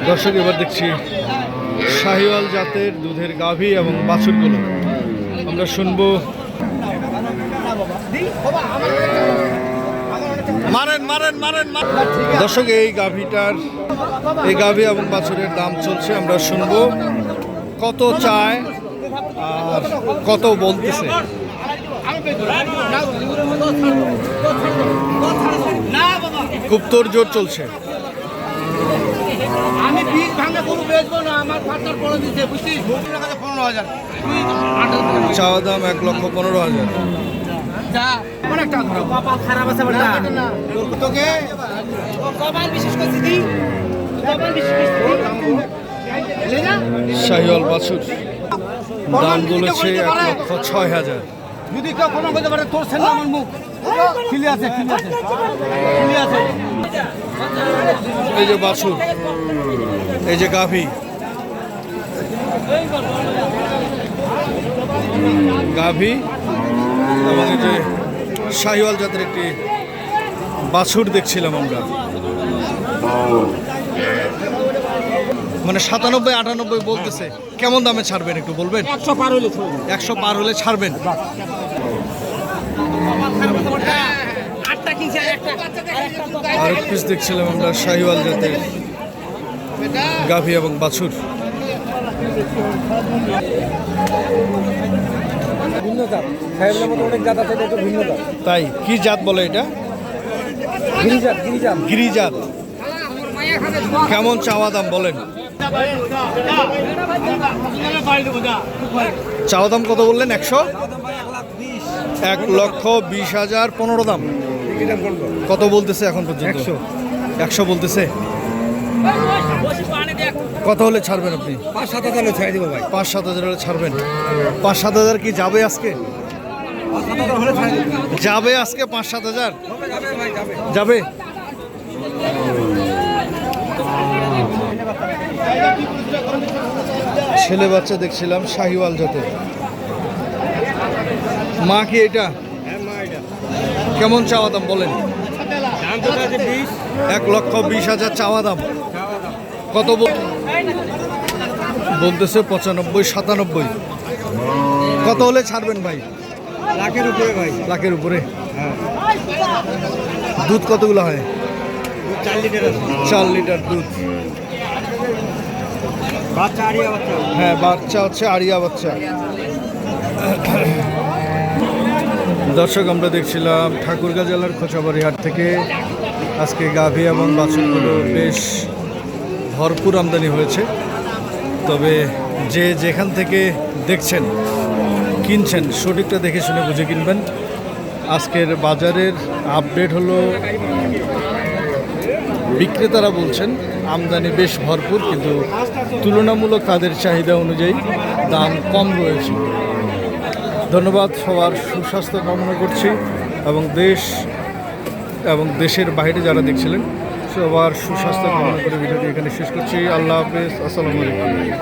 দর্শক এবার দেখছি শাহিওয়াল জাতের দুধের গাভী এবং বাছুরগুলো আমরা শুনবো। দর্শক এই গাভী এবং বাছুরের দাম চলছে, আমরা শুনবো কত চায় আর কত বলতেছে। খুব তোড়জোড় চলছে। আমি বীজ ভাঙা গরু বেচবো না, আমার ফাটার পড়ে দিতে বুঝছিস, 15,000 চাওয়া দাম 1,15,000। যা অনেক টাকা ধরো, কপাল খারাপ আছে বেটা তোকে কপাল বিশেষ করে দিই, কপাল বিশেষ করে লে না। শাহিওয়াল বাছুর দাম বলেছে 1,06,000। যদি কেউ কোনো কইতে পারে তোর ছেলে আমার মুখ খিলি আছে, খিলি আছে, খিলি আছে। এই যে বাছুর, এই যে গাভী, এবং এই যে শাহিওয়াল জাতের একটি বাছুর দেখছিলাম আমরা। মানে 97-98 বলতেছে। কেমন দামে ছাড়বেন একটু বলবেন? 100 পার হলে 100 পার হলে ছাড়বেন। আর এক পিস দেখছিলাম আমরা শাহিওয়াল জাতের গাভী এবং বাছুর। তাই কি জাত বলে এটা? গিরিজাত। কেমন চাওয়া দাম বলেন? চাওয়া দাম কত বললেন? 1,20,000 15 দাম। কত বলতেছে এখন পর্যন্ত? 100 বলতেছে। কত হলে ছাড়বেন আপনি? 5-7,000 ছেড়ে দিব ভাই। 5-7,000 হলে ছাড়বেন। 5-7,000 কি যাবে আজকে? যাবে আজকে 5-7,000 যাবে। ছেলে বাচ্চা দেখছিলাম শাহিওয়াল জাতের। মা কি এটা? কেমন চাওয়া দাম বলেন? 1,20,000 চাওয়া দাম। কত বলতেছে? 95-97। কত হলে ছাড়বেন ভাই? লাখের উপরে ভাই। লাখের উপরে। দুধ কতগুলো হয়? 4 লিটার আছে। 4 লিটার দুধ। বাচ্চা আড়িয়া বাচ্চা। হ্যাঁ, বাচ্চা হচ্ছে আড়িয়া বাচ্চা। দর্শক আমরা দেখছিলাম ঠাকুরগাঁ জেলার খোঁচাবাড়ি হাট থেকে আজকে গাভী এবং বাছুরগুলো বেশ ভরপুর আমদানি হয়েছে। তবে যে যেখান থেকে দেখছেন কিনছেন সঠিকটা দেখে শুনে বুঝে কিনবেন। আজকের বাজারের আপডেট হলো বিক্রেতারা বলছেন আমদানি বেশ ভরপুর, কিন্তু তুলনামূলক তাদের চাহিদা অনুযায়ী দাম কম রয়েছে। ধন্যবাদ, সবার সুস্বাস্থ্য কামনা করছি এবং দেশের বাইরে যারা দেখছিলেন সবার সুস্বাস্থ্য কামনা করে ভিডিওটি এখানে শেষ করছি। আল্লাহ হাফেজ, আসসালামু আলাইকুম।